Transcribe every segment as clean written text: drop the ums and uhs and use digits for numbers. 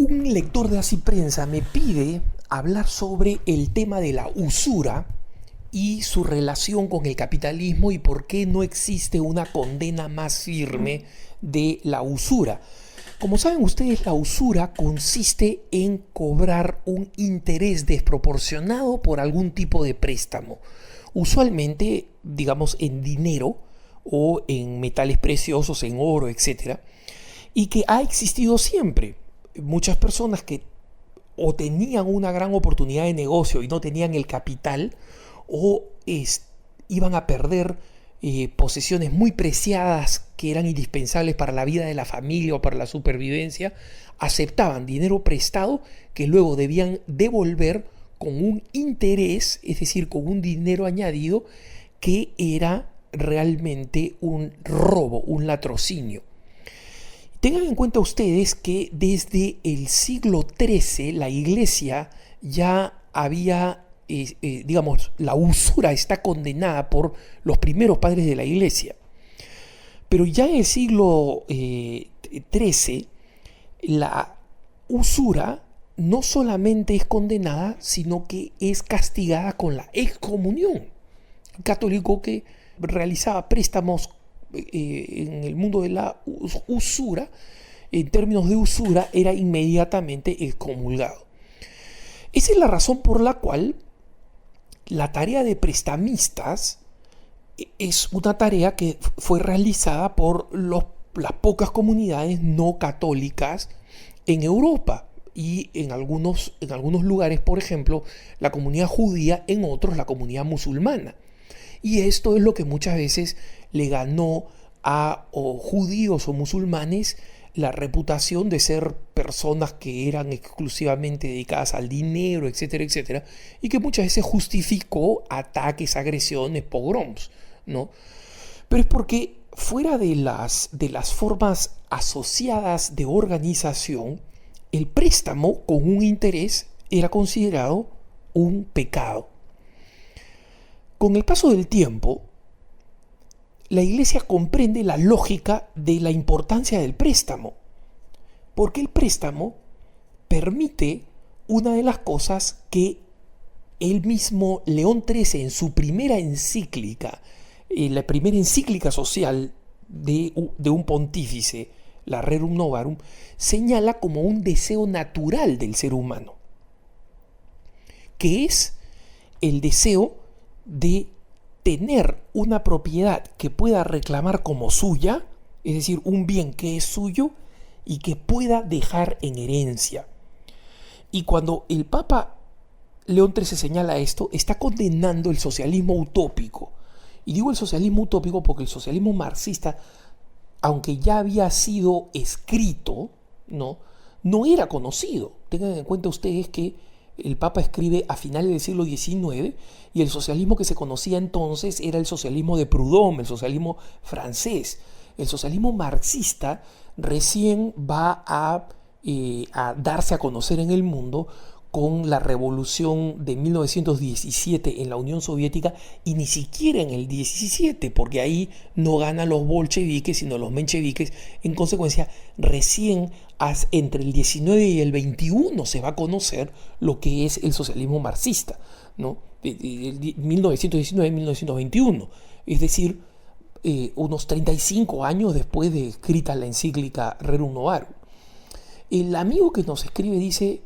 Un lector de Así Prensa me pide hablar sobre el tema de la usura y su relación con el capitalismo y por qué no existe una condena más firme de la usura. Como saben ustedes, la usura consiste en cobrar un interés desproporcionado por algún tipo de préstamo. Usualmente, digamos, en dinero o en metales preciosos, en oro, etcétera, y que ha existido siempre. Muchas personas que o tenían una gran oportunidad de negocio y no tenían el capital, o iban a perder posesiones muy preciadas que eran indispensables para la vida de la familia o para la supervivencia, aceptaban dinero prestado que luego debían devolver con un interés, es decir, con un dinero añadido que era realmente un robo, un latrocinio. Tengan en cuenta ustedes que desde el siglo XIII la Iglesia ya había, digamos, la usura está condenada por los primeros padres de la Iglesia. Pero ya en el siglo XIII la usura no solamente es condenada, sino que es castigada con la excomunión. Un católico que realizaba préstamos en el mundo de la usura, en términos de usura, era inmediatamente excomulgado. Esa es la razón por la cual la tarea de prestamistas es una tarea que fue realizada por las pocas comunidades no católicas en Europa y en algunos lugares, por ejemplo, la comunidad judía, en otros la comunidad musulmana. Y esto es lo que muchas veces le ganó a judíos o musulmanes la reputación de ser personas que eran exclusivamente dedicadas al dinero, etcétera, etcétera, y que muchas veces justificó ataques, agresiones, pogroms, ¿no? Pero es porque fuera de las formas asociadas de organización, el préstamo con un interés era considerado un pecado. Con el paso del tiempo, la Iglesia comprende la lógica de la importancia del préstamo, porque el préstamo permite una de las cosas que el mismo León XIII en su primera encíclica, la primera encíclica social de un pontífice, la Rerum Novarum, señala como un deseo natural del ser humano, que es el deseo de tener una propiedad que pueda reclamar como suya, es decir, un bien que es suyo y que pueda dejar en herencia. Y cuando el Papa León XIII señala esto, está condenando el socialismo utópico. Y digo el socialismo utópico porque el socialismo marxista, aunque ya había sido escrito, no era conocido. Tengan en cuenta ustedes que el Papa escribe a finales del siglo XIX y el socialismo que se conocía entonces era el socialismo de Proudhon, el socialismo francés. El socialismo marxista recién va a darse a conocer en el mundo con la revolución de 1917 en la Unión Soviética, y ni siquiera en el 17, porque ahí no ganan los bolcheviques sino los mencheviques. En consecuencia, recién entre el 19 y el 21 se va a conocer lo que es el socialismo marxista, ¿no? 1919-1921, es decir, unos 35 años después de escrita la encíclica Rerum Novarum. El amigo que nos escribe dice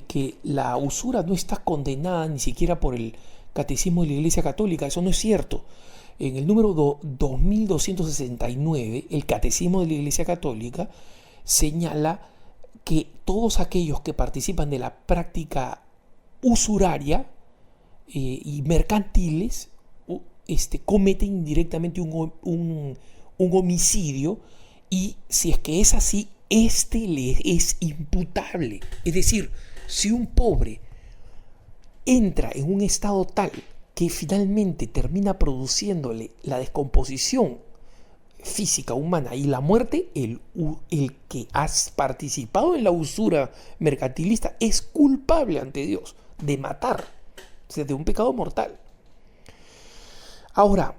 que la usura no está condenada ni siquiera por el Catecismo de la Iglesia Católica. Eso no es cierto. En el número 2269, el Catecismo de la Iglesia Católica señala que todos aquellos que participan de la práctica usuraria y mercantiles cometen indirectamente un homicidio, y si es que es así, le es imputable. Es decir, si un pobre entra en un estado tal que finalmente termina produciéndole la descomposición física humana y la muerte, el que ha participado en la usura mercantilista es culpable ante Dios de matar, o sea, de un pecado mortal. Ahora,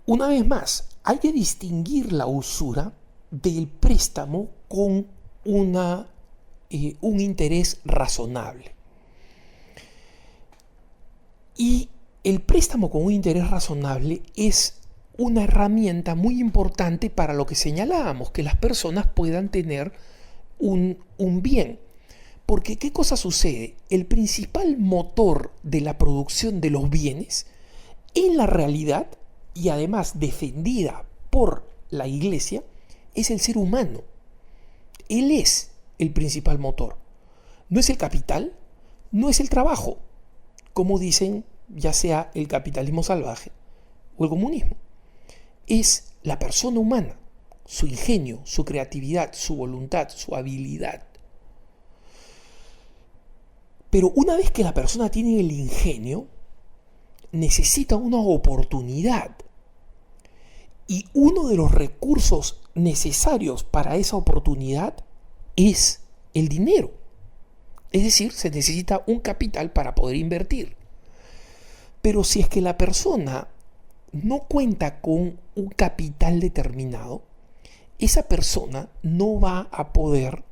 una vez más, hay que distinguir la usura del préstamo con una un interés razonable. Y el préstamo con un interés razonable es una herramienta muy importante para lo que señalábamos, que las personas puedan tener un bien. Porque ¿qué cosa sucede? El principal motor de la producción de los bienes, en la realidad, y además defendida por la Iglesia, es el ser humano. Él es el principal motor. No es el capital, no es el trabajo, como dicen ya sea el capitalismo salvaje o el comunismo. Es la persona humana, su ingenio, su creatividad, su voluntad, su habilidad. Pero una vez que la persona tiene el ingenio, necesita una oportunidad. Y uno de los recursos necesarios para esa oportunidad es el dinero. Es decir, se necesita un capital para poder invertir. Pero si es que la persona no cuenta con un capital determinado, esa persona no va a poder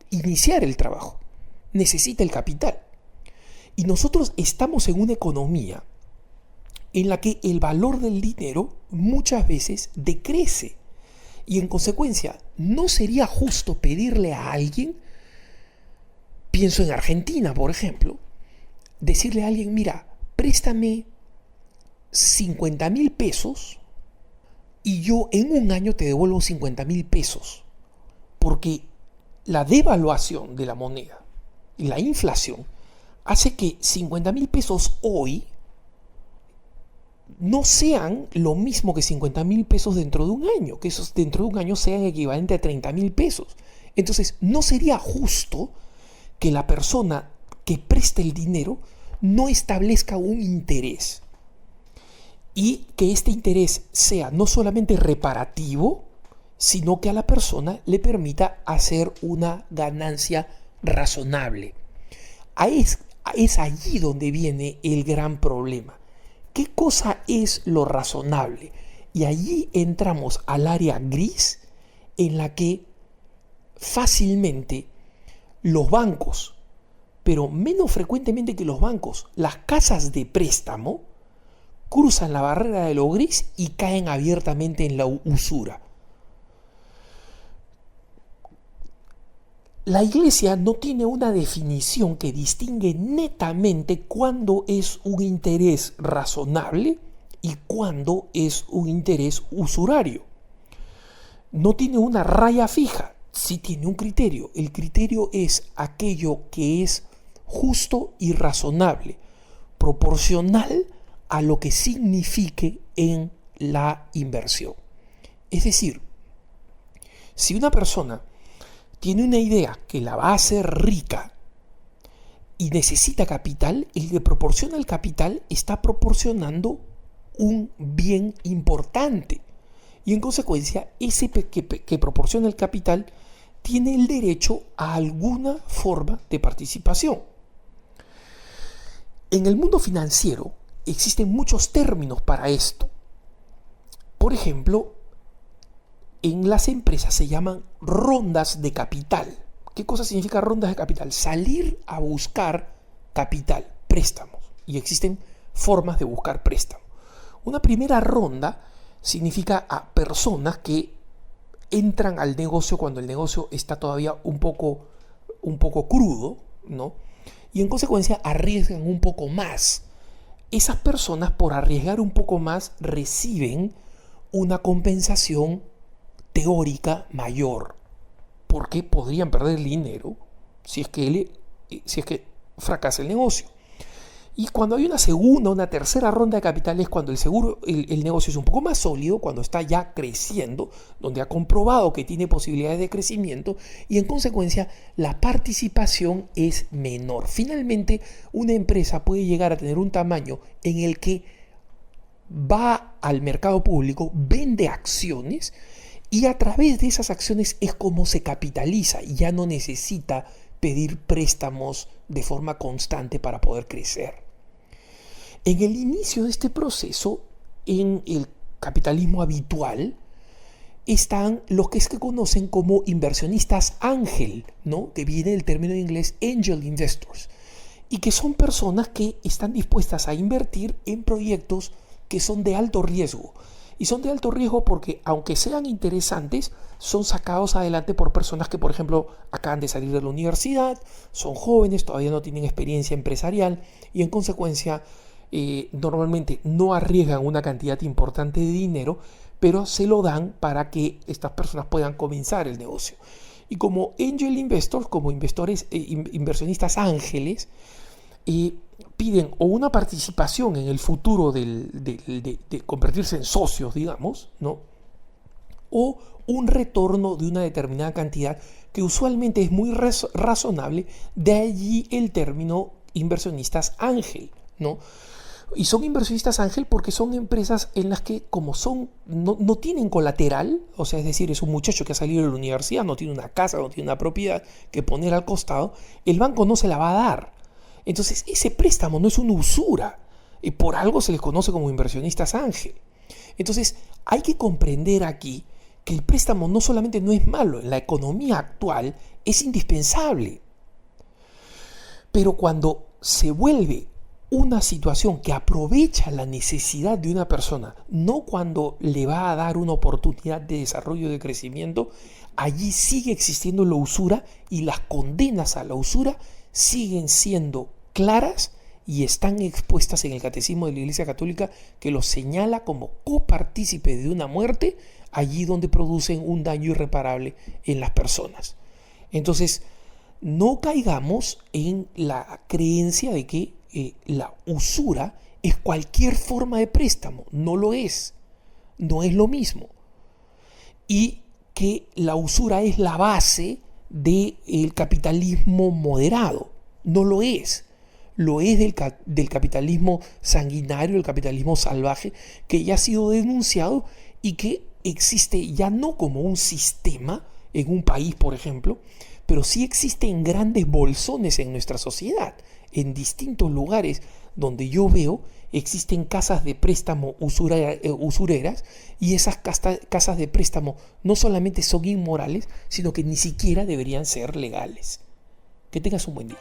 iniciar el trabajo. Necesita el capital. Y nosotros estamos en una economía en la que el valor del dinero muchas veces decrece. Y en consecuencia, ¿no sería justo pedirle a alguien, pienso en Argentina, por ejemplo, decirle a alguien, mira, préstame 50.000 pesos y yo en un año te devuelvo 50.000 pesos? Porque la devaluación de la moneda y la inflación hace que 50.000 pesos hoy no sean lo mismo que 50.000 pesos dentro de un año, que esos dentro de un año sean equivalente a 30.000 pesos. Entonces, ¿no sería justo que la persona que preste el dinero no establezca un interés? Y que este interés sea no solamente reparativo, sino que a la persona le permita hacer una ganancia razonable. Es allí donde viene el gran problema. ¿Qué cosa es lo razonable? Y allí entramos al área gris en la que fácilmente los bancos, pero menos frecuentemente que los bancos, las casas de préstamo, cruzan la barrera de lo gris y caen abiertamente en la usura. La Iglesia no tiene una definición que distingue netamente cuándo es un interés razonable y cuándo es un interés usurario. No tiene una raya fija, sí tiene un criterio. El criterio es aquello que es justo y razonable, proporcional a lo que signifique en la inversión. Es decir, si una persona tiene una idea que la va a hacer rica y necesita capital, el que proporciona el capital está proporcionando un bien importante. Y en consecuencia, ese que proporciona el capital tiene el derecho a alguna forma de participación. En el mundo financiero existen muchos términos para esto. Por ejemplo, en las empresas se llaman rondas de capital. ¿Qué cosa significa rondas de capital? Salir a buscar capital, préstamos. Y existen formas de buscar préstamos. Una primera ronda significa a personas que entran al negocio cuando el negocio está todavía un poco crudo, ¿no? Y en consecuencia arriesgan un poco más. Esas personas, por arriesgar un poco más, reciben una compensación teórica mayor, porque podrían perder el dinero si es que fracasa el negocio. Y cuando hay una segunda, una tercera ronda de capital es cuando el negocio es un poco más sólido, cuando está ya creciendo, donde ha comprobado que tiene posibilidades de crecimiento y en consecuencia la participación es menor. Finalmente, una empresa puede llegar a tener un tamaño en el que va al mercado público, vende acciones y a través de esas acciones es como se capitaliza y ya no necesita pedir préstamos de forma constante para poder crecer. En el inicio de este proceso, en el capitalismo habitual, están los que se conocen como inversionistas ángel, ¿no? Que viene del término en inglés angel investors, y que son personas que están dispuestas a invertir en proyectos que son de alto riesgo. Y son de alto riesgo porque, aunque sean interesantes, son sacados adelante por personas que, por ejemplo, acaban de salir de la universidad, son jóvenes, todavía no tienen experiencia empresarial y, en consecuencia, normalmente no arriesgan una cantidad importante de dinero, pero se lo dan para que estas personas puedan comenzar el negocio. Y como angel investors, como inversionistas ángeles, piden o una participación en el futuro de convertirse en socios, digamos, ¿no? O un retorno de una determinada cantidad que usualmente es muy razonable, de allí el término inversionistas ángel, ¿no? Y son inversionistas ángel porque son empresas en las que, como no tienen colateral, o sea, es decir, es un muchacho que ha salido de la universidad, no tiene una casa, no tiene una propiedad que poner al costado, el banco no se la va a dar. Entonces, ese préstamo no es una usura, y por algo se les conoce como inversionistas ángel. Entonces, hay que comprender aquí que el préstamo no solamente no es malo, en la economía actual es indispensable. Pero cuando se vuelve una situación que aprovecha la necesidad de una persona, no cuando le va a dar una oportunidad de desarrollo, de crecimiento, allí sigue existiendo la usura, y las condenas a la usura siguen siendo claras y están expuestas en el Catecismo de la Iglesia Católica, que los señala como copartícipes de una muerte allí donde producen un daño irreparable en las personas. Entonces, no caigamos en la creencia de que la usura es cualquier forma de préstamo. No lo es. No es lo mismo. Y que la usura es la base del capitalismo moderado. No lo es. Lo es del capitalismo sanguinario, el capitalismo salvaje, que ya ha sido denunciado y que existe ya no como un sistema en un país, por ejemplo, pero sí existen grandes bolsones en nuestra sociedad. En distintos lugares donde yo veo existen casas de préstamo usureras, y esas casas de préstamo no solamente son inmorales, sino que ni siquiera deberían ser legales. Que tengas un buen día.